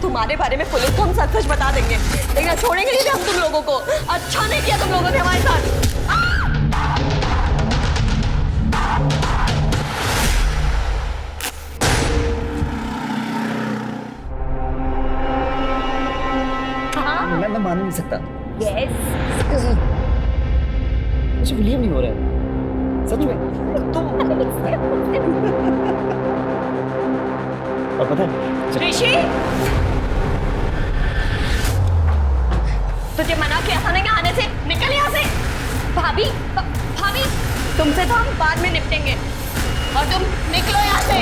तुम्हारे बारे में पुलिस को हम सच सच बता देंगे, लेकिन छोड़ेंगे नहीं हम तुम लोगों को। अच्छा नहीं किया तुम लोगों ने हमारे साथ। मैं मान नहीं सकता। यस मुझे बिलीव नहीं हो रहा है सच में। तुम और पता है ऋषि, तुझे मना किया था ना यहाँ आने से, निकल यहाँ से। भाभी भाभी, तुमसे तो हम बाद में निपटेंगे, और तुम निकलो यहाँ से,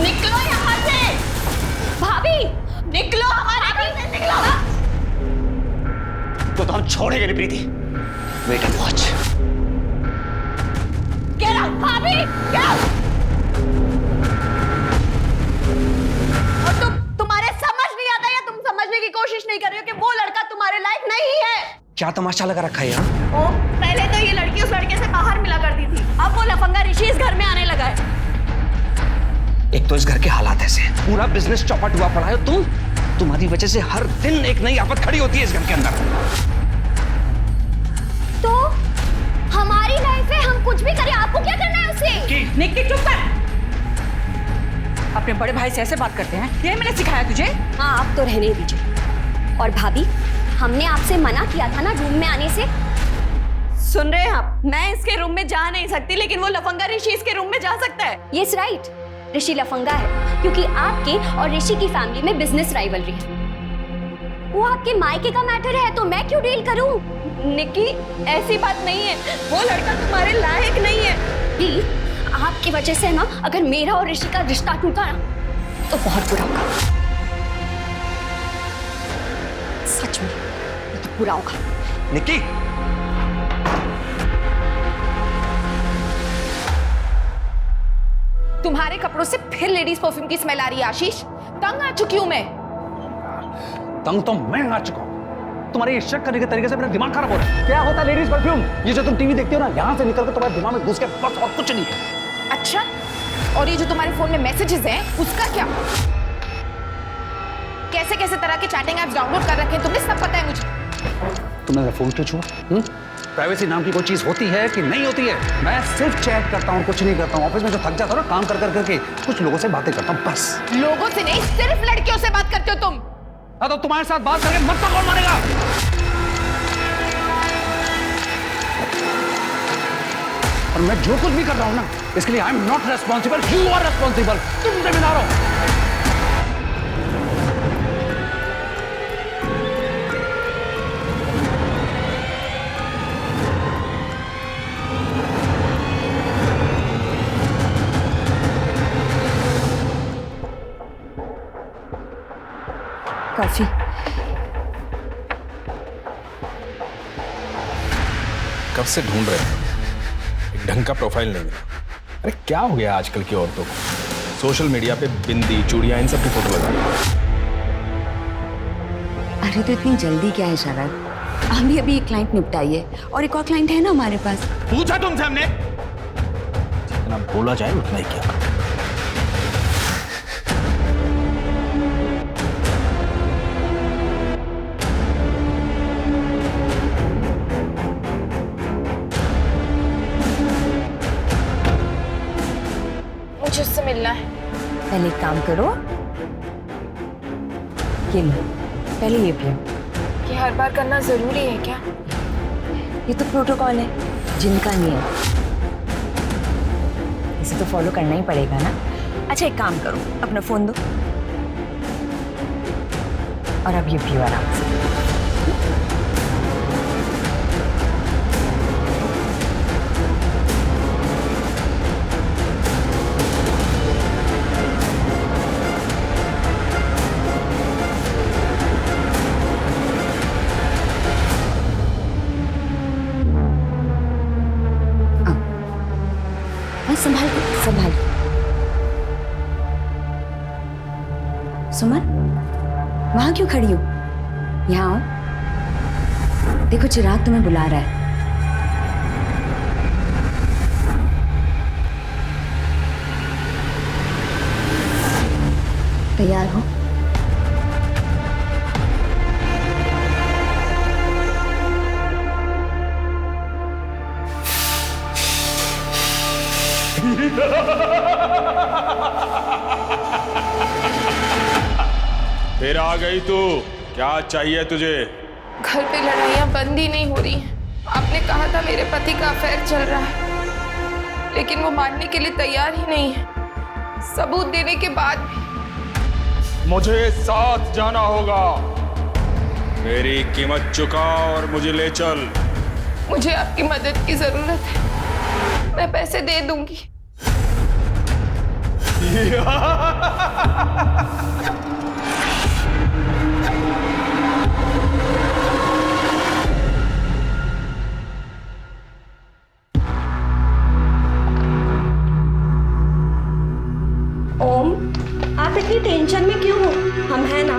निकलो यहाँ से। भाभी निकलो, हमारे घर से निकलो। तो हम छोड़ेंगे नहीं Preeti. Wait and watch. Get out, भाभी, get out। और तुम्हारे समझ नहीं आता या तुम समझने की कोशिश नहीं कर रहे हो कि वो लड़का तुम्हारे लायक नहीं है। क्या तमाशा लगा रखा है यार? ओ, पहले तो ये लड़की उस लड़के से बाहर मिला करती थी, अब वो लफंगा ऋषि इस घर में आने लगा है। एक तो इस घर के हालात ऐसे हैं, पूरा बिजनेस चौपट हुआ पड़ा है। तुम्हारी वजह से हर दिन एक नई आफत खड़ी होती है इस घर के अंदर। तो हमारी लाइफ है, हम कुछ भी करें, आपको क्या करना है उससे? निक्की चुप कर। अपने बड़े भाई से ऐसे बात करते हैं, ये मैंने सिखाया तुझे? हाँ, आप तो रहने दीजिए। और भाभी, हमने आपसे मना किया था ना रूम में आने से। सुन रहे हैं आप? मैं इसके रूम में जा नहीं सकती, लेकिन वो लफंगा ऋषि इसके रूम में जा सकता है। यस राइट, ऋषि लफंगा है क्योंकि आपके और ऋषि की फैमिली में बिजनेस राइवलरी है। वो आपके मायके का मैटर है, तो मैं क्यों डील करूं? निक्की, ऐसी बात नहीं है, वो लड़का तुम्हारे लायक नहीं है। प्लीज, आपकी वजह से ना अगर मेरा और ऋषि का रिश्ता टूटा ना तो बहुत बुरा होगा। सच में ये तो बुरा होगा। निक्की, तुम्हारे कपड़ों से फिर लेडीज परफ्यूम की स्मेल आ रही है आशीष। तंग आ चुकी हूं मैं। तंग तो मैं आ चुका हूं। तुम्हारे ये शक करने के तरीके से मेरा दिमाग खराब हो रहा है। क्या होता है लेडीज परफ्यूम? ये जो तुम टीवी देखते हो ना, यहाँ से निकल कर तुम्हारे दिमाग में घुस के बस, और कुछ नहीं है। अच्छा, और ये जो तुम्हारे फोन में मैसेजेस हैं, उसका क्या? कैसे कैसे तरह के चैटिंग ऐप्स डाउनलोड कर रखे हैं तुमने, सब पता है मुझे। तुमने मेरा फोन क्यों छुआ? प्राइवेसी नाम की कोई चीज होती है कि नहीं होती है? मैं सिर्फ चैट करता हूँ, कुछ नहीं करता हूँ। ऑफिस में जो थक जाता हूँ ना काम कर कर करके, कुछ लोगों से बातें करता हूँ बस। लोगों से नहीं, सिर्फ लड़कियों से बात करते हो तुम। हाँ, तो तुम्हारे साथ बात करके मत तो कौन मानेगा? और मैं जो कुछ भी कर रहा हूँ ना, इसके लिए I am not responsible, you are responsible. तुम जिम्मेदार हो। कॉफी। कब से ढूंढ रहे हैं, एक ढंग का प्रोफाइल नहीं मिला। अरे क्या हो गया आजकल की औरतों को? सोशल मीडिया पे बिंदी, चूड़ियां, इन सब की फोटो लगा। अरे तो इतनी जल्दी क्या है शरद? अभी एक क्लाइंट निपटाइए और एक और क्लाइंट है ना हमारे पास। पूछा तुमसे हमने? जितना बोला जाए उतना ही क्या। मुझे उससे मिलना है। पहले एक काम करो, ये लो, पहले ये पियो। ये हर बार करना जरूरी है क्या? ये तो प्रोटोकॉल है, जिनका नियम, इसे तो फॉलो करना ही पड़ेगा ना। अच्छा एक काम करो, अपना फोन दो और अब ये पियो आराम से। संभाल संभाल। सुमन, वहां क्यों खड़ी हो? यहाँ आओ, देखो चिराग तुम्हें बुला रहा है। तैयार हो? फिर आ गई तू, क्या चाहिए तुझे? घर पे लड़ाइयाँ बंद ही नहीं हो रही हैं। आपने कहा था मेरे पति का अफेयर चल रहा है, लेकिन वो मानने के लिए तैयार ही नहीं है। सबूत देने के बाद भी। मुझे साथ जाना होगा। मेरी कीमत चुका और मुझे ले चल। मुझे आपकी मदद की जरूरत है, मैं पैसे दे दूंगी। ओम, आप इतनी टेंशन में क्यों हो? हम हैं ना,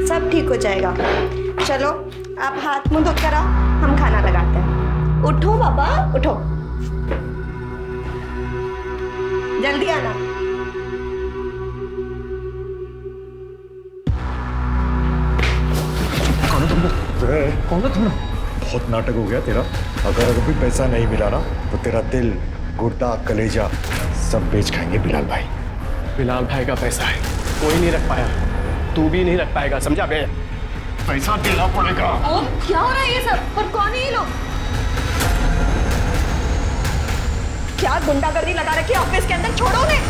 सब ठीक हो जाएगा। चलो आप हाथ मुंह धोकर आओ, हम खाना लगाते हैं। उठो बाबा, उठो, जल्दी आना। कौन हो तुम लोग? कौन हो तुम लोग? बहुत नाटक हो गया तेरा। अगर अभी पैसा नहीं मिला ना तो तेरा दिल, गुर्दा, कलेजा सब बेच खाएंगे बिलाल भाई। बिलाल भाई का पैसा है, कोई नहीं रख पाया, तू भी नहीं रख पाएगा, समझा बे? पैसा देना पड़ेगा। ओम, क्या हो रहा है ये सब? और कौन है ये लोग? क्या गुंडागर्दी लगा रखी है ऑफिस के अंदर? छोड़ो उन्हें।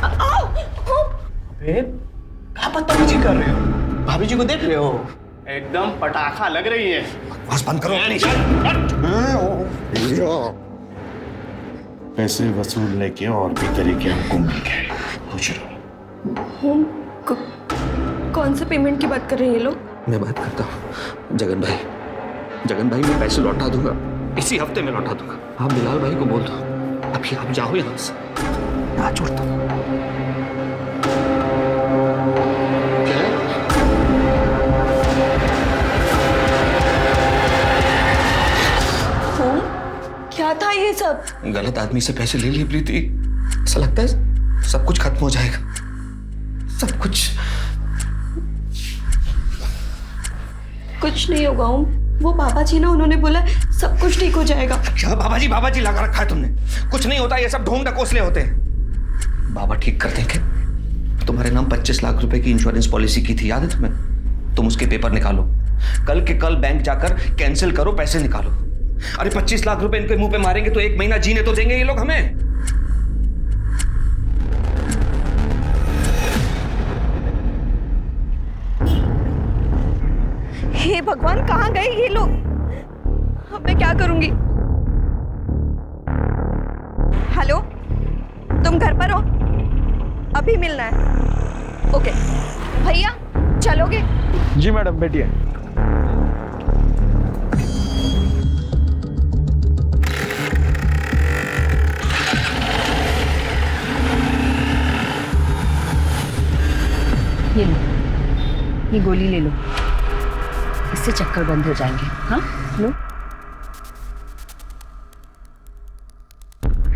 आओ, अबे क्या बदतमीजी कर रहे हो? भाभी जी को देख रहे हो? एकदम पटाखा लग रही है। बस बंद करो। पैसे वसूलने के और भी तरीके हमको मिल गए। खुश रहो। ओम, कौन से पेमेंट की बात कर रहे हैं ये लोग? मैं बात करता हूँ जगन भाई। जगन भाई, मैं पैसे लौटा दूंगा, इसी हफ्ते में लौटा दूंगा। आप बिलाल भाई को बोल दो अभी आप जाओ यहाँ से, ना छोड़ता हूँ। ओम, क्या था ये सब? गलत आदमी से पैसे ले लिए प्रीति, ऐसा लगता है सब कुछ खत्म हो जाएगा, सब कुछ। कुछ नहीं होगा ओम, वो बाबा जी ना, उन्होंने बोला सब कुछ ठीक हो जाएगा। क्या बाबा जी लगा रखा है तुमने? कुछ नहीं होता, ये सब ढोंग ढकोसले होते हैं। बाबा ठीक कर देंगे। तुम्हारे नाम 25 लाख रुपए की इंश्योरेंस पॉलिसी की थी, याद है तुम्हें? तुम उसके पेपर निकालो, कल के कल बैंक जाकर कैंसिल करो, पैसे निकालो। अरे 25 लाख रुपए इनके मुंह पे मारेंगे तो 1 महीना जीने तो देंगे ये लोग हमें। हे भगवान, कहाँ गए ये लोग? अब मैं क्या करूंगी? हेलो, तुम घर पर हो? अभी मिलना है। ओके भैया, चलोगे? जी मैडम, बैठिए। ये लो, ये गोली ले लो, इससे चक्कर बंद हो जाएंगे। हाँ लो।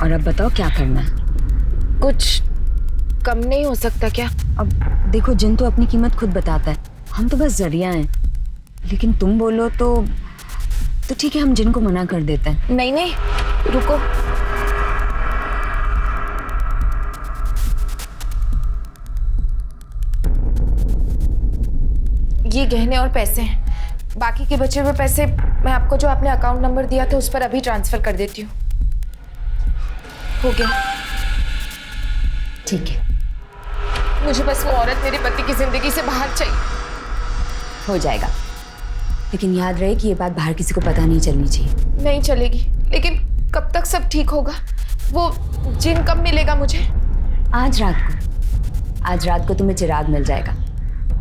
और अब बताओ क्या करना है? कुछ कम नहीं हो सकता क्या? अब देखो, जिन तो अपनी कीमत खुद बताता है, हम तो बस जरिया हैं। लेकिन तुम बोलो तो ठीक है, हम जिन को मना कर देते हैं। नहीं नहीं, रुको। ये गहने और पैसे हैं, बाकी के बचे हुए पैसे मैं आपको जो आपने अकाउंट नंबर दिया था उस पर अभी ट्रांसफर कर देती हूँ। हो गया? ठीक है, मुझे बस वो औरत मेरे पति की जिंदगी से बाहर चाहिए। हो जाएगा, लेकिन याद रहे कि ये बात बाहर किसी को पता नहीं चलनी चाहिए। नहीं चलेगी, लेकिन कब तक सब ठीक होगा? वो जिन कब मिलेगा मुझे? आज रात को तुम्हें चिराग मिल जाएगा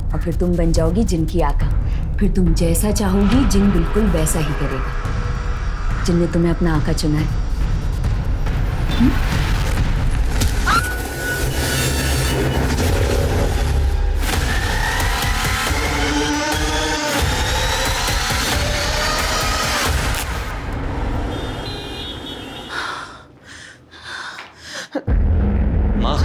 और फिर तुम बन जाओगी जिन की आका। फिर तुम जैसा चाहोगी जिन बिल्कुल वैसा ही करेगा। जिन ने तुम्हें अपना आका चुना है। माँ,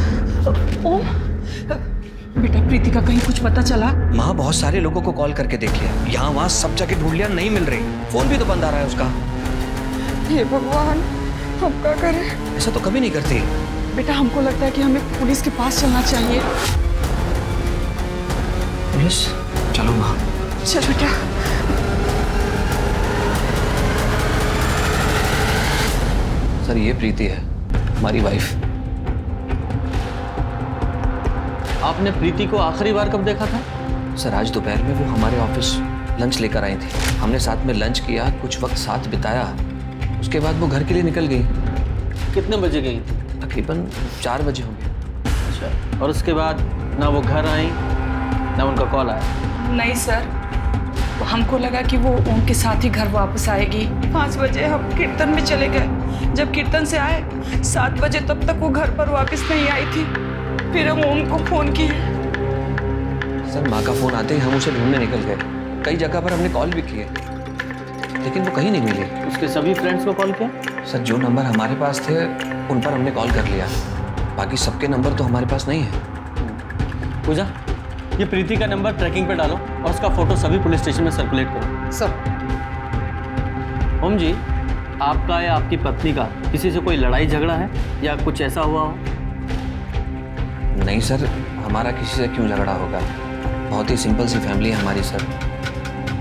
बेटा प्रीति का कहीं कुछ पता चला? माँ बहुत सारे लोगों को कॉल करके देख लिया, यहाँ वहाँ सब जगह ढूंढ लिया, नहीं मिल रही। फोन भी तो बंद आ रहा है उसका। हे भगवान, हम क्या करें? ऐसा तो कभी नहीं करती। बेटा हमको लगता है कि हमें पुलिस के पास चलना चाहिए। पुलिस? चलो माँ। चल बेटा। सर ये प्रीति है, हमारी वाइफ। आपने प्रीति को आखिरी बार कब देखा था? सर आज दोपहर में वो हमारे ऑफिस लंच लेकर आई थी, हमने साथ में लंच किया, कुछ वक्त साथ बिताया, उसके बाद वो घर के लिए निकल गई। कितने बजे गई? तकरीबन 4 बजे होंगे। अच्छा, और उसके बाद ना वो घर आई ना उनका कॉल आया? नहीं सर, हमको लगा कि वो ओम के साथ ही घर वापस आएगी। 5 बजे हम कीर्तन में चले गए, जब कीर्तन से आए 7 बजे तब तक वो घर पर वापस नहीं आई थी। फिर हम ओम को फोन किए। सर माँ का फोन आते ही हम उसे ढूंढने निकल गए, कई जगह पर हमने कॉल भी किए लेकिन वो कहीं नहीं मिली। उसके सभी फ्रेंड्स को कॉल किया? सर जो नंबर हमारे पास थे उन पर हमने कॉल कर लिया, बाकी सबके नंबर तो हमारे पास नहीं है। पूजा, ये प्रीति का नंबर ट्रैकिंग पे डालो और उसका फोटो सभी पुलिस स्टेशन में सर्कुलेट करो। सर। ओम जी, आपका या आपकी पत्नी का किसी से कोई लड़ाई झगड़ा है या कुछ ऐसा हुआ हो? नहीं सर, हमारा किसी से क्यों झगड़ा होगा, बहुत ही सिंपल सी फैमिली है हमारी सर,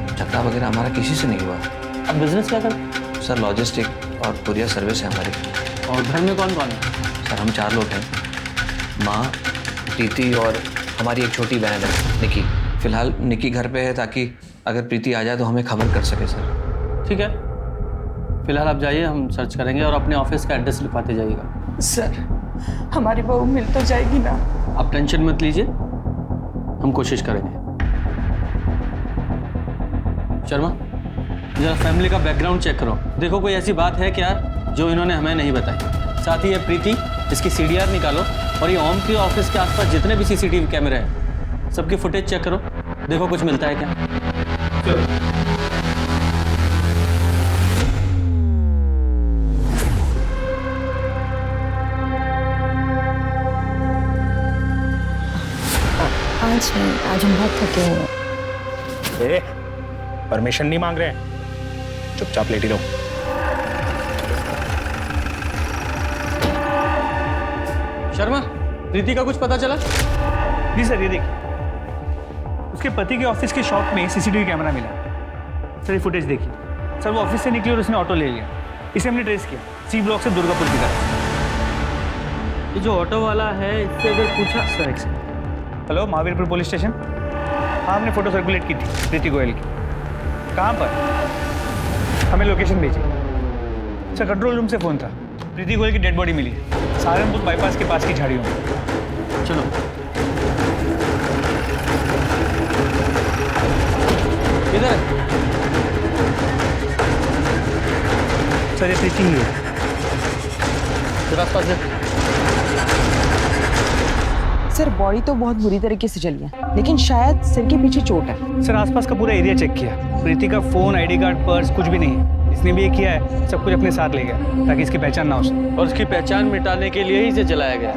झगड़ा वगैरह हमारा किसी से नहीं हुआ। आप बिजनेस क्या करते? सर लॉजिस्टिक और कुरियर सर्विस है हमारी। और घर में कौन कौन है? सर हम 4 लोग हैं, माँ, प्रीति और हमारी एक छोटी बहन है निकी। फिलहाल निकी घर पे है ताकि अगर प्रीति आ जाए तो हमें खबर कर सके सर। ठीक है, फिलहाल आप जाइए, हम सर्च करेंगे और अपने ऑफिस का एड्रेस लिखवाते जाइएगा। सर हमारी बहू मिल तो जाएगी ना? आप टेंशन मत लीजिए, हम कोशिश करेंगे। शर्मा, जरा फैमिली का बैकग्राउंड चेक करो, देखो कोई ऐसी बात है क्या जो इन्होंने हमें नहीं बताई। साथ ही ये प्रीति, इसकी CDR निकालो और ये ओम के ऑफिस के आसपास जितने भी CCTV कैमरे हैं सबकी फुटेज चेक करो, देखो कुछ मिलता है क्या। आज हम बहुत थके हुए हैं। परमिशन नहीं मांग रहे हैं, चुपचाप लेटी रहो। शर्मा, प्रीति का कुछ पता चला? जी सर, ये देखिए, उसके पति के ऑफिस के शॉप में CCTV कैमरा मिला। सर ये फुटेज देखिए। सर वो ऑफिस से निकली और उसने ऑटो ले लिया, इसे हमने ट्रेस किया C ब्लॉक से दुर्गापुर की तरफ। ये जो ऑटो वाला है इससे अगर पूछा? सर एक second. Hello, Mahavirpur police station. हाँ, हमने फोटो सर्कुलेट की थी प्रीति गोयल की। कहाँ पर? हमें लोकेशन भेजिए। सर कंट्रोल रूम से फ़ोन था, प्रीति गोयल की डेड बॉडी मिली है सहारनपुर बाईपास के पास की झाड़ियों में। चलो। किधर है? सर ये प्रीति ही है। तेरे आसपास है? सर बॉडी तो बहुत बुरी तरीके से जली है, लेकिन शायद सिर के पीछे चोट है। सर आसपास का पूरा एरिया चेक किया, प्रीति का फ़ोन, ID कार्ड, पर्स कुछ भी नहीं है। इसने भी ये किया है, सब कुछ अपने साथ ले गया ताकि इसकी पहचान ना हो सके। और उसकी पहचान मिटाने के लिए ही इसे जलाया गया,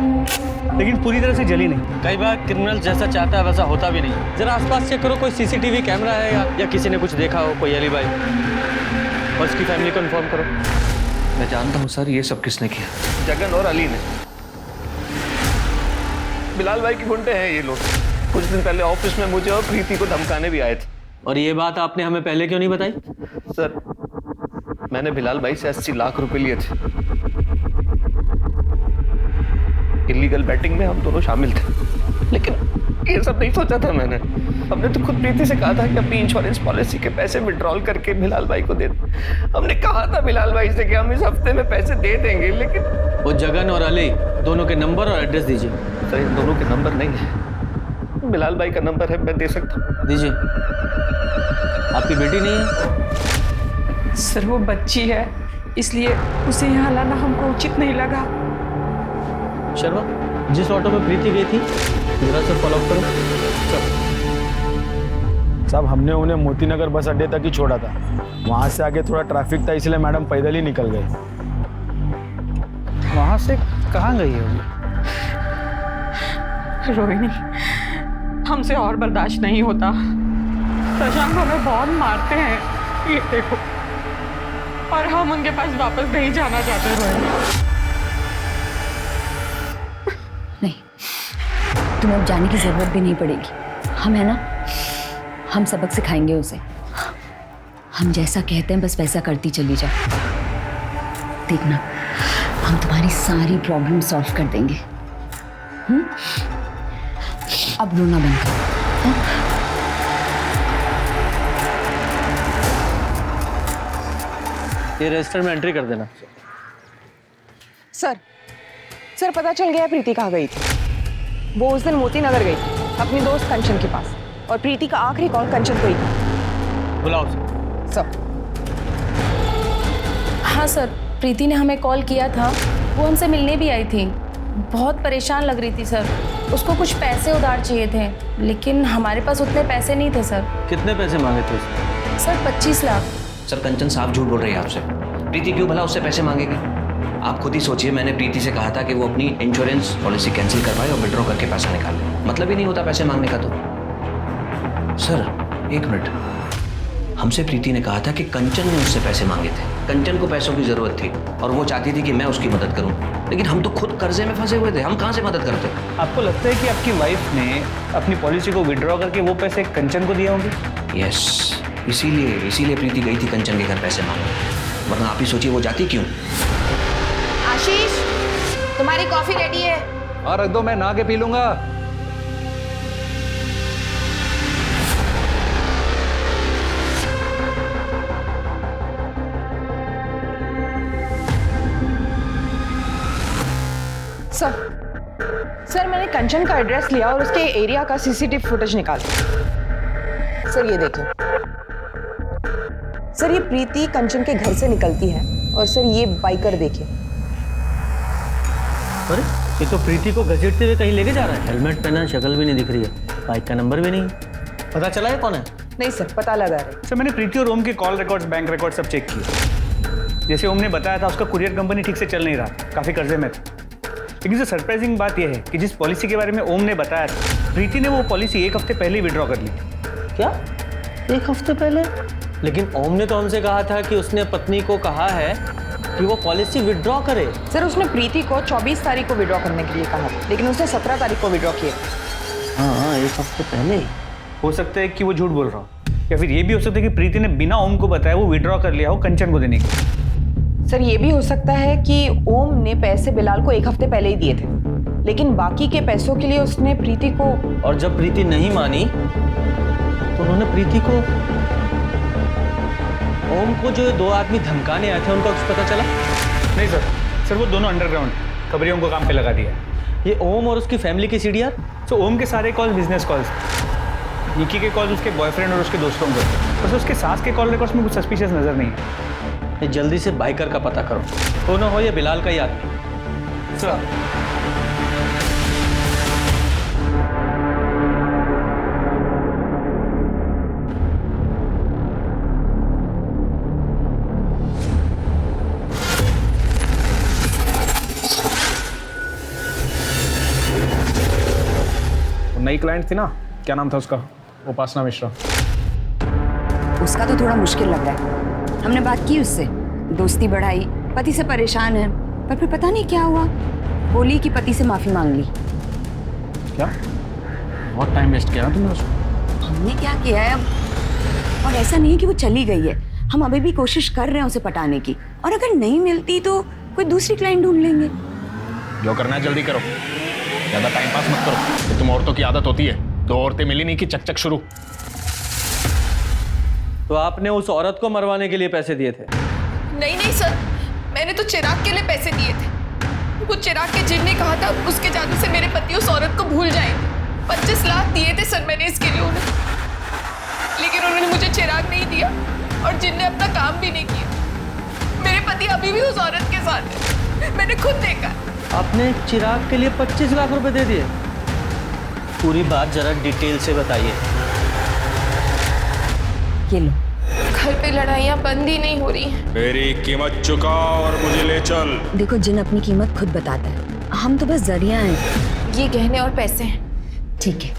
लेकिन पूरी तरह से जली नहीं। कई बार क्रिमिनल जैसा चाहता है वैसा होता भी नहीं। जरा आसपास चेक करो, कोई CCTV कैमरा है या किसी ने कुछ देखा हो, कोई एलिबाई, और उसकी फैमिली को इन्फॉर्म करो। मैं जानता हूँ सर ये सब किसने किया। जगन और अली ने। बिलाल भाई के गुंडे हैं ये लोग। कुछ दिन पहले ऑफिस में मुझे और प्रीति को धमकाने भी आए थे। और ये बात आपने हमें पहले क्यों नहीं बताई? सर मैंने बिलाल भाई से 80 लाख रुपए लिए थे। इलीगल बैटिंग में हम दोनों शामिल थे, लेकिन ये सब नहीं सोचा था मैंने। हमने तो खुद प्रीति से कहा था कि अपनी इंश्योरेंस पॉलिसी के पैसे विड्रॉल करके बिलाल भाई को दे दे। हमने कहा था बिलाल भाई से कि हम इस हफ्ते में पैसे दे देंगे, लेकिन वो जगन और अली दोनों के नंबर और एड्रेस दीजिए। सर इन दोनों के नंबर नहीं है, बिलाल भाई का नंबर है, मैं दे सकता हूँ। दीजिए। आपकी बेटी नहीं है? सर वो बच्ची है, इसलिए उसे यहाँ लाना हमको उचित नहीं लगा। शर्मा, जिस ऑटो में प्रीति गई थी जरा से फॉलो अप करो। साहब हमने उन्हें मोतीनगर बस अड्डे तक ही छोड़ा था, वहाँ से आगे थोड़ा ट्रैफिक था इसलिए मैडम पैदल ही निकल गई। वहाँ से कहाँ गई है वो? रोहिणी, हमसे और बर्दाश्त नहीं होता। शशांक हमें बहुत मारते हैं, ये देखो, और हम उनके पास वापस नहीं जाना चाहते रोहिणी। नहीं, तुम्हें अब जाने की जरूरत भी नहीं पड़ेगी। हम है ना, हम सबक सिखाएंगे उसे। हम जैसा कहते हैं बस वैसा करती चली जाओ। देखना, हम तुम्हारी सारी प्रॉब्लम सॉल्व कर देंगे। अब रोना बंद करो। ये रजिस्टर में एंट्री कर देना। सर पता चल गया प्रीति कहाँ गई थी। वो उस दिन मोती नगर गई थी अपनी दोस्त कंचन के पास, और प्रीति का आखिरी कॉल कंचन को ही था। बुलाओ सर। हाँ सर, प्रीति ने हमें कॉल किया था, वो हमसे मिलने भी आई थी। बहुत परेशान लग रही थी सर, उसको कुछ पैसे उधार चाहिए थे, लेकिन हमारे पास उतने पैसे नहीं थे सर। कितने पैसे मांगे थे उसने? सर 25 लाख। सर कंचन साफ झूठ बोल रही है आपसे। प्रीति क्यों भला उससे पैसे मांगेगी? आप खुद ही सोचिए, मैंने प्रीति से कहा था कि वो अपनी इंश्योरेंस पॉलिसी कैंसिल करवाए और विड्रॉ करके पैसा निकाल ले। मतलब ही नहीं होता पैसे मांगने का। तो सर एक मिनट, हमसे प्रीति ने कहा था कि कंचन ने उससे पैसे मांगे थे। कंचन को पैसों की जरूरत थी और वो चाहती थी कि मैं उसकी मदद करूं, लेकिन हम तो खुद कर्जे में फंसे हुए थे। हम कहां से मदद करते? आपको लगता है कि आपकी वाइफ ने अपनी पॉलिसी को विड्रॉ करके वो पैसे कंचन को दिए होंगे? यस, इसीलिए प्रीति गई थी कंचन के घर पैसे मांगने। वरना आप ही सोचिए वो जाती क्यों। आशीष, तुम्हारी कॉफी रेडी है। हाँ रख दो, मैं नहा के पी लूंगा। सर मैंने कंचन का एड्रेस लिया और उसके एरिया का सीसीटीवी फुटेज निकाला। सर ये देखिए, सर ये प्रीति कंचन के घर से निकलती है, और सर ये बाइकर देखिए। अरे ये तो प्रीति को घसीटते हुए कहीं लेके जा रहा है। हेलमेट पहना, शक्ल भी नहीं दिख रही है, बाइक का नंबर भी नहीं। पता चला है कौन है? नहीं सर, पता लगा रहे। सर मैंने प्रीति और ओम के कॉल रिकॉर्ड्स, बैंक रिकॉर्ड सब चेक किए। जैसे ओम ने बताया था, उसका कुरियर कंपनी ठीक से चल नहीं रहा, काफ़ी कर्जे में था। लेकिन जो सरप्राइजिंग बात यह है कि जिस पॉलिसी के बारे में ओम ने बताया था, प्रीति ने वो पॉलिसी 1 हफ्ते पहले ही विड्रॉ कर ली थी। क्या 1 हफ्ते पहले? लेकिन ओम ने तो हमसे कहा था कि उसने पत्नी को कहा है कि वो पॉलिसी विड्रॉ करे। सर उसने प्रीति को 24 तारीख को विड्रॉ करने के लिए कहा, लेकिन उसने 17 तारीख को विड्रॉ किया। हाँ 1 हफ्ते पहले ही। हो सकता है कि वो झूठ बोल रहा हो, या फिर ये भी हो सकता है कि प्रीति ने बिना ओम को बताया वो विड्रॉ कर लिया हो कंचन को देने के। सर ये भी हो सकता है कि ओम ने पैसे बिलाल को 1 हफ्ते पहले ही दिए थे, लेकिन बाकी के पैसों के लिए उसने प्रीति को, और जब प्रीति नहीं मानी तो उन्होंने प्रीति को, ओम को जो 2 आदमी धमकाने आए थे उनका कुछ पता चला? नहीं सर वो दोनों अंडरग्राउंड खबरियों को काम पे लगा दिया। ये ओम और उसकी फैमिली की सीडीआर? तो ओम के सारे कॉल बिजनेस कॉल्स, निकी के कॉल उसके बॉयफ्रेंड और उसके दोस्तों को, बस उसके सास के कॉल रिकॉर्ड्स में कुछ सस्पिशियस नजर नहीं है। ये जल्दी से बाइकर का पता करो, तो ना हो ये बिलाल का ही आदमी। सर नई क्लाइंट थी ना, क्या नाम था उसका? उपासना मिश्रा। उसका तो थोड़ा मुश्किल लग रहा है। हमने बात की उससे, दोस्ती बढ़ाई, पति से परेशान है, पर फिर पता नहीं क्या हुआ, बोली कि पति से माफी मांग ली। क्या? बहुत टाइम वेस्ट किया ना तुमने उसको। हमने क्या किया है अब? और ऐसा नहीं कि वो चली गई है, हम अभी भी कोशिश कर रहे हैं उसे पटाने की, और अगर नहीं मिलती तो कोई दूसरी क्लाइंट ढूंढ लेंगे। जो करना है जल्दी करो, ज्यादा टाइम पास मत करो। ये तुम औरतों की आदत होती है, 2 औरतें मिली नहीं कि चक शुरू। तो आपने उस औरत को मरवाने के लिए पैसे दिए थे? नहीं सर, मैंने तो चिराग के लिए पैसे दिए थे। वो चिराग के जिन ने कहा था उसके जादू से मेरे पति उस औरत को भूल जाएंगे। 25 लाख दिए थे सर मैंने इसके लिए उन्हें, लेकिन उन्होंने मुझे चिराग नहीं दिया और जिन ने अपना काम भी नहीं किया। मेरे पति अभी भी उस औरत के साथ है, मैंने खुद देखा। आपने चिराग के लिए 25 लाख रुपए दे दिए? पूरी बात जरा डिटेल से बताइए। ये लो। घर पे लड़ाइयाँ बंद ही नहीं हो रही। मेरी कीमत चुका और मुझे ले चल। देखो जिन अपनी कीमत खुद बताता है, हम तो बस जरिया हैं। ये गहने और पैसे हैं। ठीक है,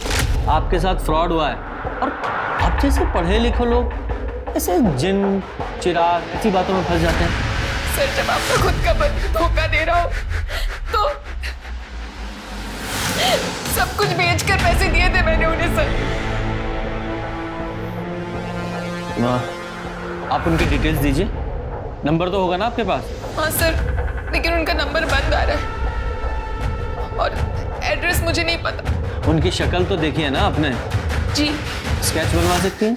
आपके साथ फ्रॉड हुआ है। और आप जैसे पढ़े लिखे लोग ऐसे जिन चिराग ऐसी बातों में फंस जाते हैं। सर जब आपको खुद का पति धोखा दे रहा हो तो सब कुछ बेचकर पैसे दिए थे मैंने उन्हें सर। आप उनकी डिटेल्स दीजिए, नंबर तो होगा ना आपके पास? हाँ सर, लेकिन उनका नंबर बंद आ रहा है और एड्रेस मुझे नहीं पता। उनकी शक्ल तो देखी है ना आपने? जी। स्केच बनवा सकती हैं?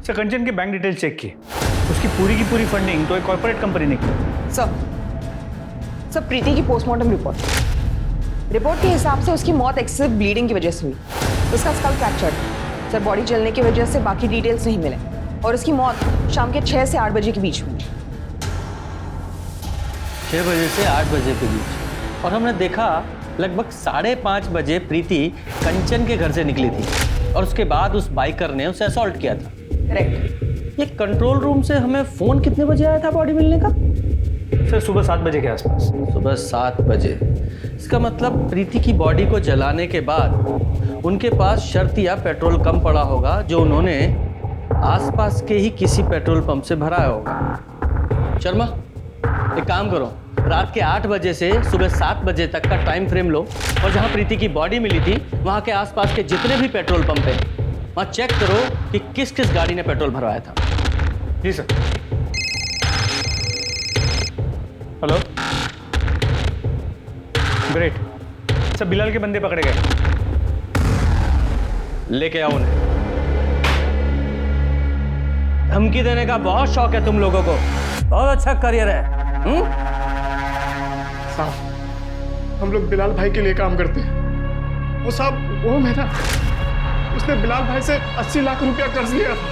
सर कंचन के बैंक डिटेल्स चेक किए, उसकी पूरी की पूरी फंडिंग तो एक कॉर्पोरेट कंपनी ने की। सर प्रीति की पोस्टमार्टम रिपोर्ट के हिसाब से उसकी मौत एक्सेसिव ब्लीडिंग की वजह से हुई। उसका स्कल फ्रैक्चर्ड, सर बॉडी जलने की वजह से बाकी डिटेल्स नहीं मिले और उसकी मौत शाम के 6 से 8 बजे के बीच हुई। 6 बजे से 8 बजे के बीच। और हमने देखा लगभग 5:30 बजे प्रीति कंचन के घर से निकली थी और उसके बाद उस बाइकर ने उसे असॉल्ट किया था। करेक्ट। ये कंट्रोल रूम से हमें फोन कितने बजे आया था बॉडी मिलने का? सर सुबह 7 बजे के आसपास। सुबह 7 बजे। इसका मतलब प्रीति की बॉडी को जलाने के बाद उनके पास शर्त या पेट्रोल कम पड़ा होगा जो उन्होंने आसपास के ही किसी पेट्रोल पंप से भराया होगा। शर्मा, एक काम करो, रात के 8 बजे से सुबह 7 बजे तक का टाइम फ्रेम लो और जहां प्रीति की बॉडी मिली थी वहां के आसपास के जितने भी पेट्रोल पंप हैं वहां चेक करो कि किस किस गाड़ी ने पेट्रोल भरवाया था। जी sir. Hello, great sir, Bilal के बंदे पकड़े गए। लेके आओ उन्हें। धमकी देने का बहुत शौक है तुम लोगों को, बहुत अच्छा करियर है। साहब हम लोग बिलाल भाई के लिए काम करते हैं। वो साहब वो मेरा, उसने बिलाल भाई से 80 लाख रुपया कर्ज लिया था।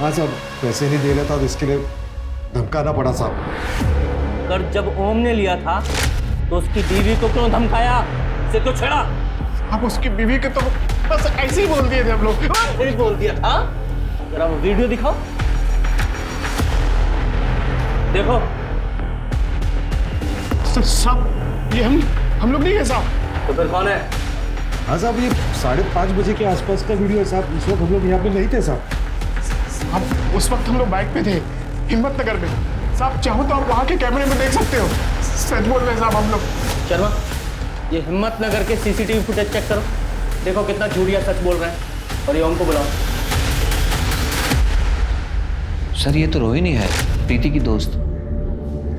हाँ साहब, पैसे नहीं दे रहा था तो इसके लिए धमकाना पड़ा साहब। कर्ज जब ओम ने लिया था तो उसकी बीवी को क्यों धमकाया? उसे क्यों छेड़ा? अब उसकी बीवी के तो बस ऐसे ही बोल दिए थे हम लोग। ऐसे ही बोल दिया था? जरा वो वीडियो दिखाओ। देखो साहब, ये हम लोग नहीं है साहब। तो फिर कौन है? हाँ साहब, ये 5:30 बजे के आसपास का वीडियो है साहब। उस वक्त हम लोग यहाँ पे नहीं थे साहब। साहब उस वक्त हम लोग बाइक पे थे हिम्मतनगर में। साहब चाहो तो आप वहाँ के कैमरे में देख सकते हो। सच बोल रहे हैं साहब हम लोग। शर्मा, ये हिम्मतनगर के सीसीटीवी फुटेज चेक करो, देखो कितना झूठ या सच बोल रहे हैं। और ये ओम को बुलाओ। सर ये तो रोहिणी है, प्रीति की दोस्त,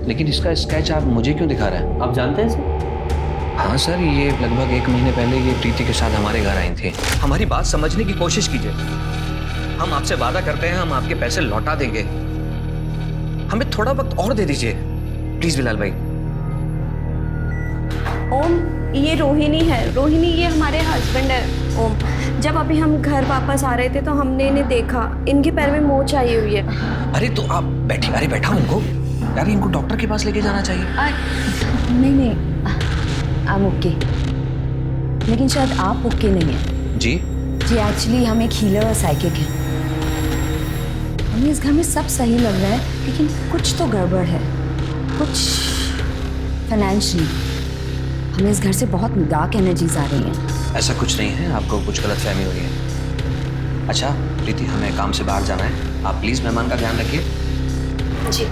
लेकिन इसका स्केच आप मुझे क्यों दिखा रहे हैं? आप जानते हैं इसे? हाँ सर, ये लगभग 1 महीने पहले ये प्रीति के साथ हमारे घर आई थी। हमारी बात समझने की कोशिश कीजिए। हम आपसे वादा करते हैं, हम आपके पैसे लौटा देंगे। हमें थोड़ा वक्त और दे दीजिए प्लीज बिलाल भाई। ओम, ये रोहिणी है। रोहिणी ये हमारे हस्बैंड है ओम। जब अभी हम घर वापस आ रहे थे तो हमने इन्हें देखा, इनके पैर में मोच आई हुई है। अरे तो आप बैठिए। अरे बैठा उनको यार, इनको डॉक्टर के पास लेके जाना चाहिए। नहीं I'm ओके, लेकिन शायद आप ओके नहीं है। जी एक्चुअली हम एक हीलर और साइकिक हैं। हमें इस घर में सब सही लग रहा है लेकिन कुछ तो गड़बड़ है, कुछ फाइनेंशियली। हमें इस घर से बहुत डार्क एनर्जीज आ रही हैं। ऐसा कुछ नहीं है, आपको कुछ गलतफहमी हुई है। अच्छा प्रीति, हमें काम से बाहर जाना है, आप प्लीज मेहमान का ध्यान रखिए। जी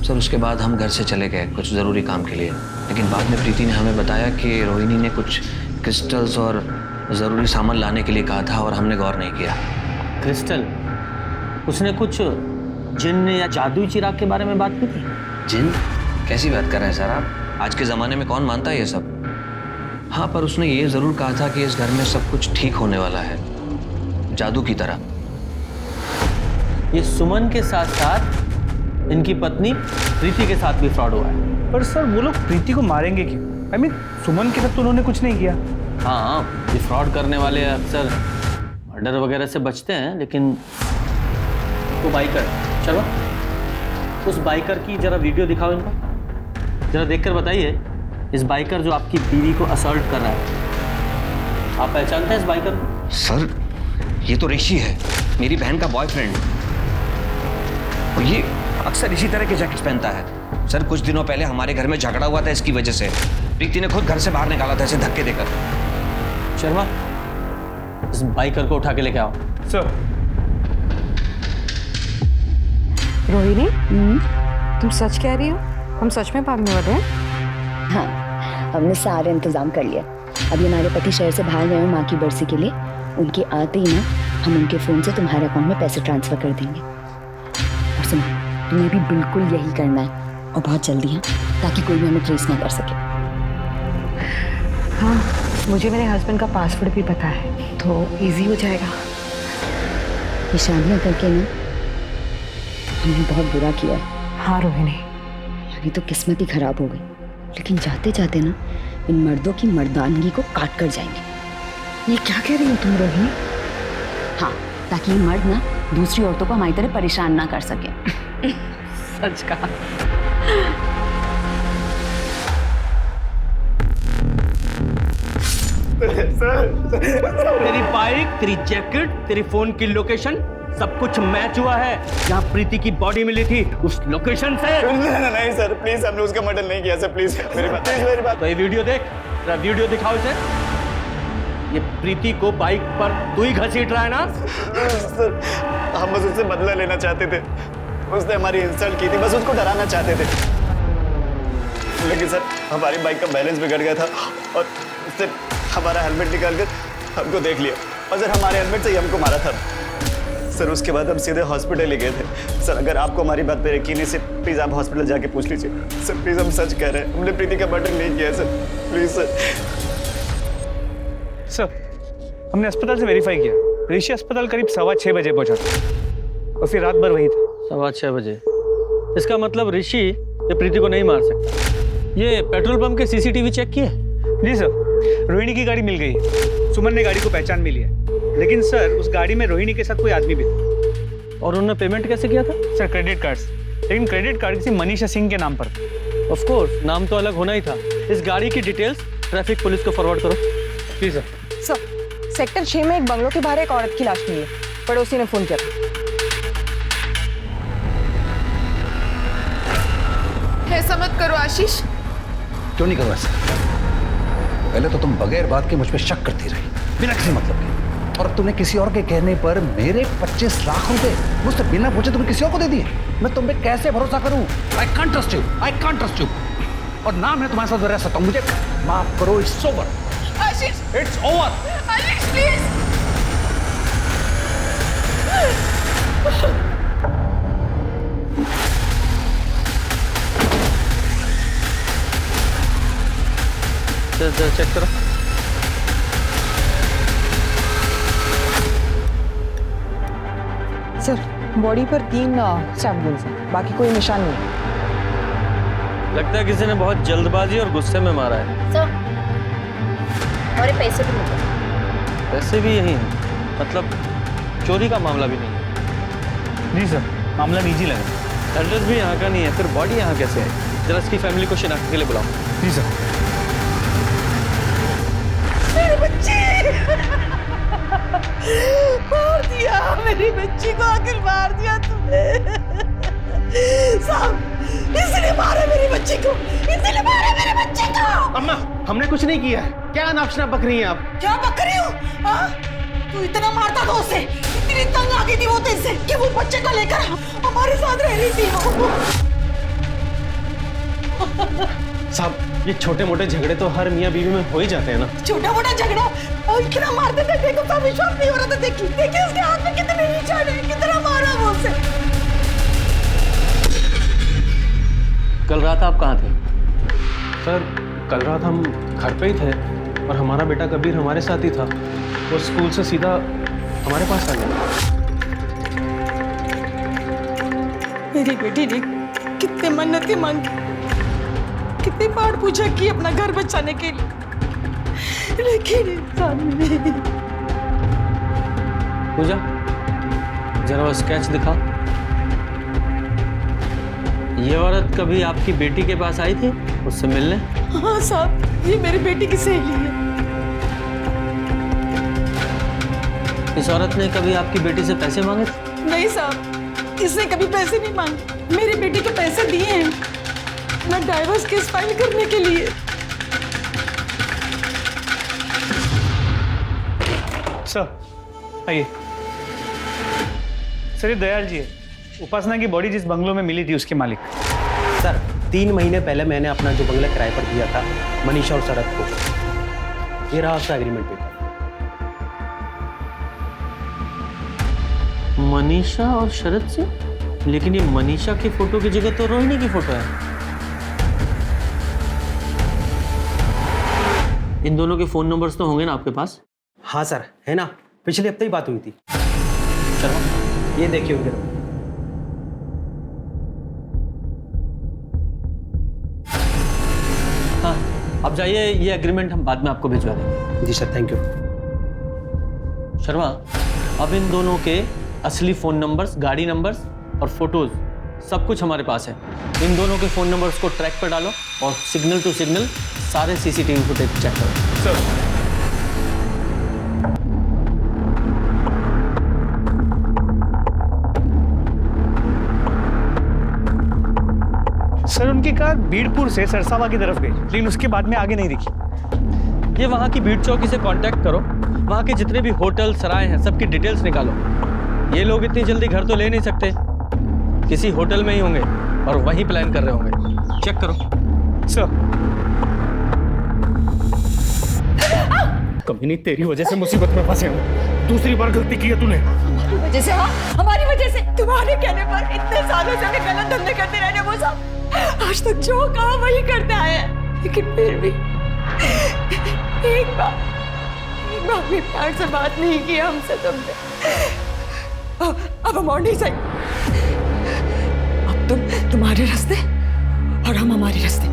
सर उसके बाद हम घर से चले गए कुछ ज़रूरी काम के लिए, लेकिन बाद में प्रीति ने हमें बताया कि रोहिणी ने कुछ क्रिस्टल्स और ज़रूरी सामान लाने के लिए कहा था और हमने गौर नहीं किया। क्रिस्टल? उसने कुछ जिन या जादुई चिराग के बारे में बात की थी? जिन? कैसी बात कर रहे हैं सर आप? आज के ज़माने में कौन मानता है ये सब? हाँ, पर उसने ये ज़रूर कहा था कि इस घर में सब कुछ ठीक होने वाला है, जादू की तरह। ये सुमन के साथ साथ इनकी पत्नी प्रीति के साथ भी फ्रॉड हुआ है। पर सर वो लोग प्रीति को मारेंगे क्यों? I mean, सुमन के साथ तो उन्होंने कुछ नहीं किया। हाँ, ये फ्रॉड करने वाले अक्सर मर्डर वगैरह से बचते हैं, लेकिन वो बाइकर, चलो उस बाइकर की जरा वीडियो दिखाओ इनको, जरा देखकर बताइए इस बाइकर जो आपकी बीवी को असॉल्ट कर रहा है आप पहचानते हैं इस बाइकर को? सर ये तो ऋषि है, मेरी बहन का बॉयफ्रेंड। और ये अक्सर इसी तरह के जैकेट्स पहनता है। सर कुछ दिनों पहले हमारे घर में झगड़ा हुआ था इसकी वजह से। प्रीति ने खुद घर से बाहर निकाला था इसे धक्के देकर। शर्मा, इस बाइकर को उठा के लेके आओ। सर। रोहिणी, तुम सच कह रही हो? हम सच में भागने वाले हैं? हाँ, हमने सारे इंतजाम कर लिया। अभी हमारे पति शहर से बाहर गए हैं माँ की बरसी के लिए। उनके आते ही ना हम उनके फ़ोन से तुम्हारे अकाउंट में पैसे ट्रांसफ़र कर देंगे। और सुनो, तुम्हें भी बिल्कुल यही करना है और बहुत जल्दी है, ताकि कोई भी हमें ट्रेस ना कर सके। हाँ, मुझे मेरे हस्बैंड का पासवर्ड भी पता है, तो इजी हो जाएगा। ये शादियाँ करके ना हमने बहुत बुरा किया है। हाँ रोहिणी, हमारी तो किस्मत ही खराब हो गई। लेकिन जाते जाते ना इन मर्दों की मर्दानगी को काट कर जाएंगे। ये क्या कह रही हो तुम रोहिणी? हाँ, ताकि ये मर्द ना दूसरी औरतों को हमारी तरह परेशान ना कर सके। सच कहा। तेरी बाइक, तेरी जैकेट, तेरी फोन की लोकेशन सब कुछ मैच हुआ है। जहाँ प्रीति की बॉडी मिली थी उस लोकेशन से। नहीं सर, प्लीज हमने उसका मर्डर नहीं किया सर, प्लीज मेरी बात। तो ये वीडियो देख, जरा वीडियो दिखाओ इसे। ये प्रीति को बाइक पर तू ही घसीट रहा है ना? सर हम बस उससे बदला लेना चाहते थे। उसने हमारी इंसल्ट की थी, बस उसको डराना चाहते थे। लेकिन सर हमारी बाइक का बैलेंस बिगड़ गया था और उसने हमारा हेलमेट निकाल कर हमको देख लिया और सर हमारे हेलमेट से ही हमको मारा था। सर उसके बाद हम सीधे हॉस्पिटल ही गए थे। सर अगर आपको हमारी बात पे यकीन है सर, प्लीज आप हॉस्पिटल जाके पूछ लीजिए। सर प्लीज हम सच कह रहे हैं, हमने प्रीति का मर्डर नहीं किया सर, प्लीज सर। सर हमने अस्पताल से वेरीफाई किया, ऋषि अस्पताल करीब 6:15 बजे पहुंचा था और फिर रात भर वही था। 6:15 बजे? इसका मतलब ऋषि ये प्रीति को नहीं मार सकता। ये पेट्रोल पंप के सीसीटीवी चेक किए? जी सर, रोहिणी की गाड़ी मिल गई है। सुमन ने गाड़ी को पहचान भी लिया, लेकिन सर उस गाड़ी में रोहिणी के साथ कोई आदमी भी था। और उन्होंने पेमेंट कैसे किया था? सर क्रेडिट कार्ड से, लेकिन क्रेडिट कार्ड किसी मनीषा सिंह के नाम पर। ऑफ कोर्स, नाम तो अलग होना ही था। इस गाड़ी की डिटेल्स ट्रैफिक पुलिस को फॉरवर्ड करो। जी सर। सर सेक्टर 6 में एक बंगलों के बाहर एक औरत की लाश मिली है, पड़ोसी ने फोन किया था। ऐसा मत करो आशीष। क्यों नहीं करो ऐसा? पहले तो तुम बगैर बात के मुझ पे शक करती रही, बिना किसी मतलब के। और अब तुमने किसी और के कहने पर मेरे 25 लाख रुपए मुझसे बिना पूछे तुमने किसी और को दे दिए। मैं तुम पे कैसे भरोसा करूं? I can't trust you, I can't trust you. और ना मैं तुम्हारे साथ रह सकता हूं। मुझे माफ करो, it's over. Ashish, it's over. Ashish please. Check करो। सर बॉडी पर 3 स्टैब वुंड्स हैं, बाकी कोई निशान नहीं। लगता है किसी ने बहुत जल्दबाजी और गुस्से में मारा है। सर, और ये पैसे भी मिले। पैसे भी यही हैं, मतलब चोरी का मामला भी नहीं है। जी सर, मामला निजी लगा। एड्रेस भी यहाँ का नहीं है, फिर बॉडी यहाँ कैसे है? जरा इसकी फैमिली को शिनाख्त के लिए बुलाओ। जी सर। मेरी बच्ची मार दिया, मेरी बच्ची को आखिर मार दिया तुमने। साहब, इसने मारा मेरी बच्ची को, इसने मारा मेरे बच्चे को। अम्मा, हमने कुछ नहीं किया है। क्या नापशना बक रही हैं आप? क्या बक रही हो? हाँ? तू इतना मारता था उसे, इतनी तंग आ गई थी वो तेरे से कि वो बच्चे को लेकर हमारे साथ रह रही थी। साहब, ये छोटे मोटे झगड़े तो हर मियाँ बीवी में हो ही जाते हैं ना। छोटा मोटा झगड़ा और इतना मारते थे, देखो तो विश्वास नहीं हो रहा था। देखिए उसके हाथ में कितने निशान है, कितना मारा वो उसे। कल रात आप कहाँ थे? सर कल रात हम घर पे ही थे और हमारा बेटा कबीर हमारे साथ ही था। वो स्कूल से सीधा हमारे पास आ गया। मेरी बेटी ने कितने मन्नतें मांगी, कितनी बार पूछा कि अपना घर बचाने के लिए, लेकिन इंसान नहीं। पूजा, जरा वो स्केच दिखाओ। ये औरत कभी आपकी बेटी के पास आई थी उससे मिलने? हाँ साहब, ये मेरी बेटी की सहेली है। इस औरत ने कभी आपकी बेटी से पैसे मांगे थे? नहीं साहब, इसने कभी पैसे नहीं मांगे। मेरी बेटी को पैसे दिए हैं मैं डाइवोर्स केस फाइल करने के लिए। सर आइए। सर ये दयाल जी है, उपासना की बॉडी जिस बंगलों में मिली थी उसके मालिक। सर 3 महीने पहले मैंने अपना जो बंगला किराए पर दिया था मनीषा और शरद को, ये रहा उसका एग्रीमेंट पेपर। मनीषा और शरद से? लेकिन ये मनीषा की फोटो की जगह तो रोहिणी की फोटो है। इन दोनों के फोन नंबर्स तो होंगे ना आपके पास? हाँ सर, है ना, पिछले हफ्ते ही बात हुई थी। चलो ये देखिए उनके नंबर। हाँ, अब जाइए, ये एग्रीमेंट हम बाद में आपको भिजवा देंगे। जी सर, थैंक यू। शर्मा, अब इन दोनों के असली फ़ोन नंबर्स, गाड़ी नंबर्स और फोटोज़ सब कुछ हमारे पास है। इन दोनों के फ़ोन नंबर्स को ट्रैक पर डालो और सिग्नल टू सिग्नल सारे सीसीटीवी फुटेज चेक करो। सर उनकी कार बीड़पुर से सरसावा की तरफ गई, लेकिन उसके बाद में आगे नहीं दिखी। ये वहाँ की भीड़ चौकी से कांटेक्ट करो, वहाँ के जितने भी होटल सराय हैं सबकी डिटेल्स निकालो। ये लोग इतनी जल्दी घर तो ले नहीं सकते, किसी होटल में ही होंगे और वहीं प्लान कर रहे होंगे। चेक करो। सर कभी नहीं, तेरी वजह से मुसीबत में फंसे हूँ। दूसरी बार गलती की है तूने। हमारी वजह से, हाँ हमारी वजह से। तुम्हारे कहने पर इतने सालों से हमें गलत धंधे करते रहने, वो सब आज तक जो कहा वही करते आए हैं। लेकिन फिर भी एक बार भी प्यार से बात नहीं की हमसे तुमने। अब हम और नहीं सही। अब तुम तुम्हारे रास्ते और हम हमारे रास्ते।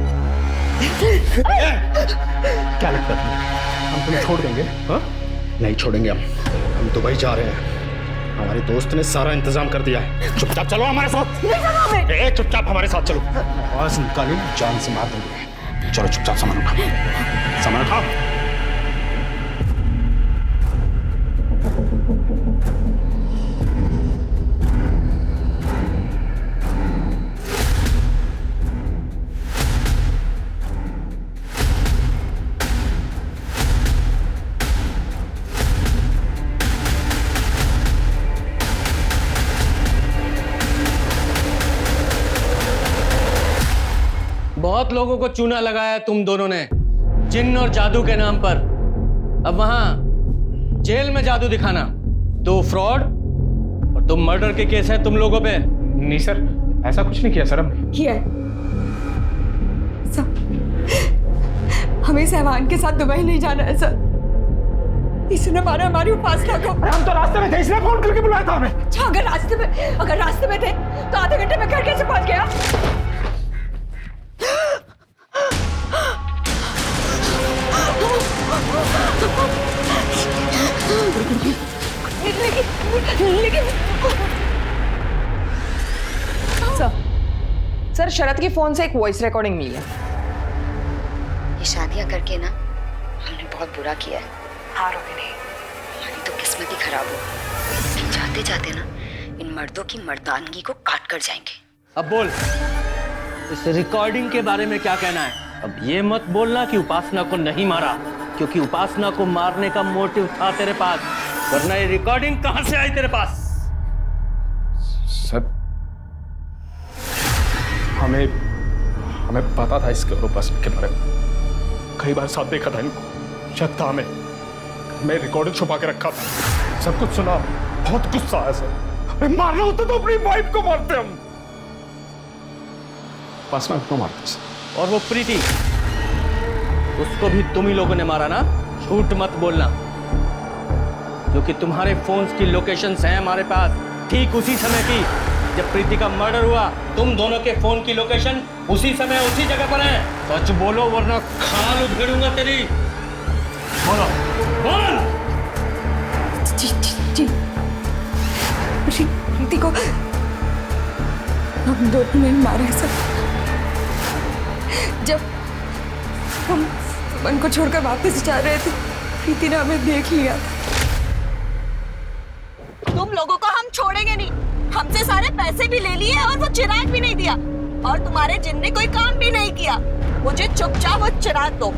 क्या लगता है हम तुम्हें छोड़ देंगे? हाँ नहीं छोड़ेंगे हम दुबई जा रहे हैं। हमारे दोस्त ने सारा इंतजाम कर दिया है। चुपचाप चलो हमारे साथ। चुपचाप हमारे साथ चलो। आवाज निकाली जान से मार देंगे। चलो चुपचाप सामान उठाओ, सामान उठाओ। बहुत लोगों को चूना लगाया तुम दोनों ने जिन्न और जादू के नाम पर। अब वहां जेल में जादू दिखाना, तो फ्रॉड और तुम मर्डर के केस है तुम लोगों पे। नहीं सर, ऐसा कुछ नहीं किया सर हमने। किया है सर, हमें सहवान के साथ दुबई नहीं जाना है सर। इसने मारा हमारी उपासना को। हम तो रास्ते में थे, इसलिए फोन करके बुलाया था हमें। अच्छा, अगर रास्ते में थे तो आधे घंटे में घर कैसे पहुंच गया? सर शरद के फोन से एक वॉइस रिकॉर्डिंग मिली है। ये शादियां करके ना हमने बहुत बुरा किया है। हाँ रोहिणी, हमारी तो किस्मत ही खराब हो। जाते जाते ना इन मर्दों की मर्दानगी को काट कर जाएंगे। अब बोल, इस रिकॉर्डिंग के बारे में क्या कहना है? अब ये मत बोलना कि उपासना को नहीं मारा, क्योंकि उपासना को मारने का मोटिव था तेरे पास, वरना ये रिकॉर्डिंग कहां से आई तेरे पास? सर हमें पता था इसके और उपासना के बारे में। कई बार साथ देखा था इनको, शक था हमें रिकॉर्डिंग छुपा के रखा था। सब कुछ सुना, बहुत गुस्सा आया सर। मारना होता तो अपनी वाइफ को मारते हम। उपासना को मारते सर। और वो प्रीति, उसको भी तुम ही लोगों ने मारा ना? झूठ मत बोलना, क्योंकि तुम्हारे फोन्स की लोकेशंस हैं हमारे पास, ठीक उसी समय की जब प्रीति का मर्डर हुआ। तुम दोनों के फोन की लोकेशन उसी समय उसी जगह पर है। सच बोलो वरना खाल उधेड़ूंगा तेरी। बोलो, बोल। जी प्रीति को हम दोनों ने मारा सर। जब हम मन को छोड़कर वापस जा रहे थे, प्रीति ने हमें देख लिया। तुम लोगों को हम छोड़ेंगे नहीं। हमसे सारे पैसे भी ले लिए और वो चिराग भी नहीं दिया, और तुम्हारे जिन ने कोई काम भी नहीं किया। मुझे चुपचाप वो चिराग दो।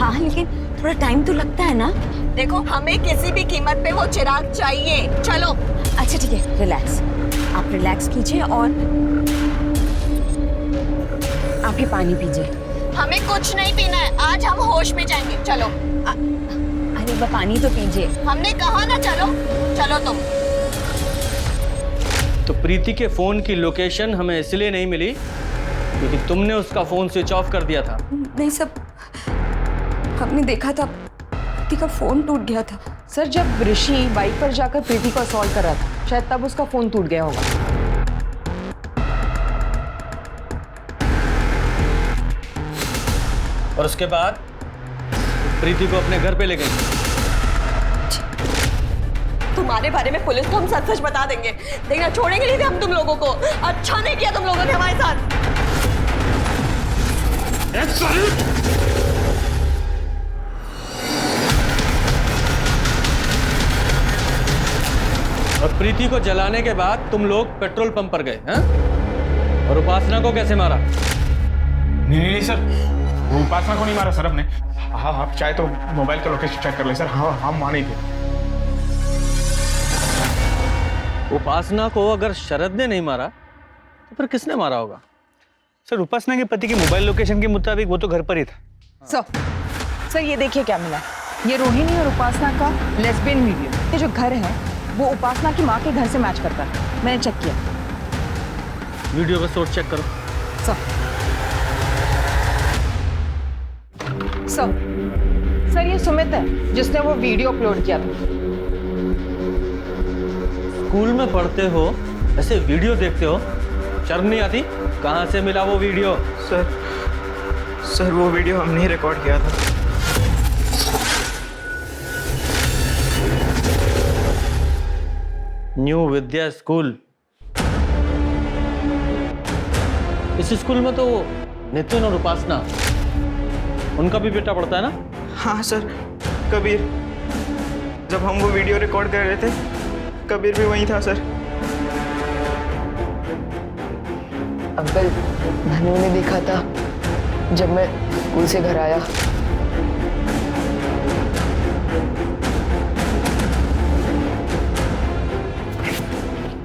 हाँ लेकिन थोड़ा टाइम तो लगता है ना। देखो हमें किसी भी कीमत पे वो चिराग चाहिए। चलो। अच्छा ठीक है, रिलैक्स, आप रिलैक्स कीजिए और आप ये पानी पीजिए। हमें कुछ नहीं पीना है, आज हम होश में जाएंगे। चलो। अरे वो पानी तो पीजिए, हमने कहा ना। चलो चलो तुम। तो प्रीति के फोन की लोकेशन हमें इसलिए नहीं मिली क्योंकि तुमने उसका फोन स्विच ऑफ कर दिया था। नहीं सब, हमने देखा था प्रीति का फोन टूट गया था। सर जब ऋषि बाइक पर जाकर प्रीति को असॉल्ट कर रहा था, शायद तब उसका फोन टूट गया होगा। और उसके बाद प्रीति को अपने घर पे ले गई। तुम्हारे बारे में पुलिस को हम सच सच बता देंगे। देखना, छोड़ेंगे नहीं थे हम तुम लोगों को। अच्छा नहीं किया तुम लोगों ने हमारे साथ। और प्रीति को जलाने के बाद तुम लोग पेट्रोल पंप पर गए हैं? और उपासना को कैसे मारा? नहीं सर, वो उपासना को नहीं मारा सर हमने। हाँ आप चाहे तो मोबाइल का लोकेशन चेक कर ले सर। हाँ हम वहाँ नहीं थे। उपासना को अगर शरद ने नहीं मारा तो फिर किसने मारा होगा? सर उपासना के पति की मोबाइल लोकेशन के मुताबिक वो तो घर पर ही था। सर ये देखिए क्या मिला। ये रोहिणी और उपासना का लेस्बियन वीडियो। ये जो घर है वो उपासना की माँ के घर से मैच करता है। मैंने चेक किया। वीडियो का सोर्स चेक करो। सर ये सुमित है जिसने वो वीडियो अपलोड किया था। स्कूल में पढ़ते हो, ऐसे वीडियो देखते हो, शर्म नहीं आती? कहाँ से मिला वो वीडियो? सर वो वीडियो हमने ही रिकॉर्ड किया था। न्यू विद्या स्कूल। इस स्कूल में तो नितिन और उपासना, उनका भी बेटा पढ़ता है ना? हाँ सर, कबीर। जब हम वो वीडियो रिकॉर्ड कर रहे थे, कबीर भी वहीं था सर। अंकल, धनु ने देखा था जब मैं स्कूल से घर आया।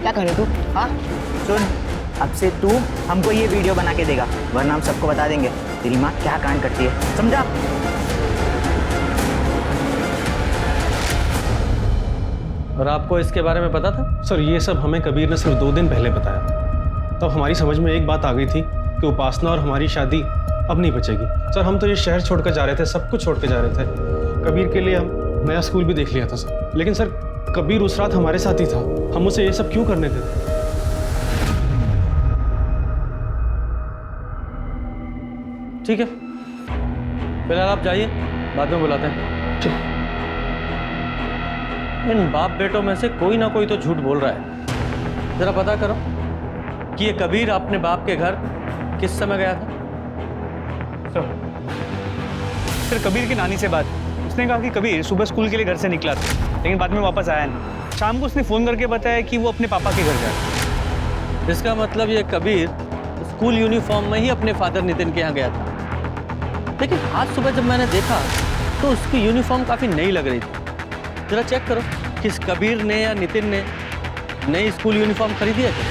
क्या कर रहे तू? हाँ सुन, अब से तू हमको ये वीडियो बना के देगा, वरना हम सबको बता देंगे तेरी माँ क्या कांड करती है, समझा? और आपको इसके बारे में पता था? सर ये सब हमें कबीर ने सिर्फ 2 दिन पहले बताया। तब हमारी समझ में एक बात आ गई थी कि उपासना और हमारी शादी अब नहीं बचेगी। सर हम तो ये शहर छोड़कर जा रहे थे, सब कुछ छोड़ के जा रहे थे। कबीर के लिए हम नया स्कूल भी देख लिया था सर। लेकिन सर कबीर उस रात हमारे साथ ही था, हम उसे ये सब क्यों करने देते? ठीक है, फिलहाल आप जाइए, बाद में बुलाते हैं। इन बाप बेटों में से कोई ना कोई तो झूठ बोल रहा है। जरा पता करो कि ये कबीर अपने बाप के घर किस समय गया था। सर कबीर की नानी से बात, उसने कहा कि कबीर सुबह स्कूल के लिए घर से निकला था, लेकिन बाद में वापस आया नहीं। शाम को उसने फ़ोन करके बताया कि वो अपने पापा के घर गया। इसका मतलब ये कबीर स्कूल यूनिफॉर्म में ही अपने फादर नितिन के यहाँ गया था। लेकिन आज सुबह जब मैंने देखा तो उसकी यूनिफॉर्म काफ़ी नई लग रही थी। जरा चेक करो कि इस कबीर ने या नितिन ने नई स्कूल यूनिफॉर्म खरीदी है क्या?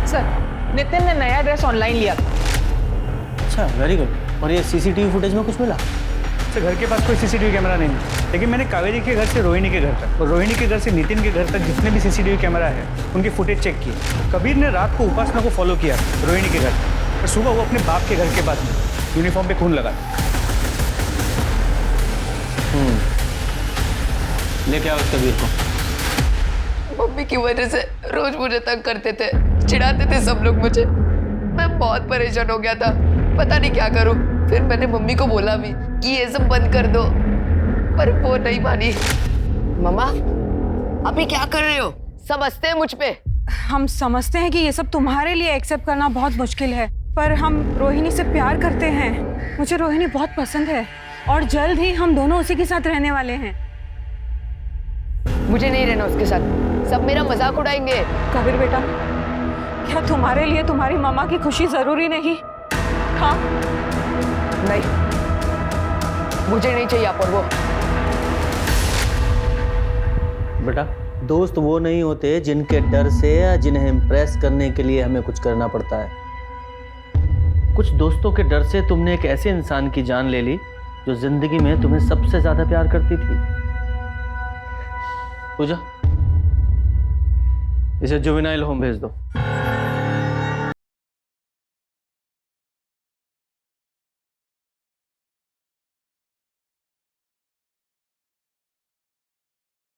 सर नितिन ने नया ड्रेस ऑनलाइन लिया था। अच्छा, वेरी गुड। और ये सीसीटीवी फुटेज में कुछ मिला? सर घर के पास कोई सीसीटीवी कैमरा नहीं है, लेकिन मैंने कावेरी के घर से रोहिणी के घर तक और रोहिणी के घर से नितिन के घर तक जितने भी सीसीटीवी कैमरा है उनके फुटेज चेक किए। कबीर ने रात को उपासना को फॉलो किया रोहिणी के घर, और सुबह वो अपने बाप के घर के पास यूनिफॉर्म पे खून लगा। लेके आओ उस कबीर को। मम्मी की वजह से रोज मुझे तंग करते थे, चिढ़ाते थे सब लोग मुझे। मैं बहुत परेशान हो गया था, पता नहीं क्या करूं। फिर मैंने मम्मी को बोला भी कि ये सब बंद कर दो, पर वो नहीं मानी। मम्मा, अभी क्या कर रहे हो? समझते हैं मुझ पे? हम समझते हैं कि ये सब तुम्हारे लिए एक्सेप्ट करना बहुत मुश्किल है, पर हम रोहिणी से प्यार करते हैं। मुझे रोहिणी बहुत पसंद है और जल्द ही हम दोनों उसी के साथ रहने वाले हैं। मुझे नहीं रहना उसके साथ, सब मेरा मजाक उड़ाएंगे। कबीर बेटा, क्या तुम्हारे लिए तुम्हारी मामा की खुशी जरूरी नहीं? हाँ? नहीं, मुझे नहीं चाहिए अपूर्व। बेटा, दोस्त वो नहीं होते जिनके डर से या जिन्हें इम्प्रेस करने के लिए हमें कुछ करना पड़ता है। कुछ दोस्तों के डर से तुमने एक ऐसे इंसान की जान ले ली जो जिंदगी में तुम्हें सबसे ज्यादा प्यार करती थी। पूजा, इसे जुवेनाइल होम भेज दो।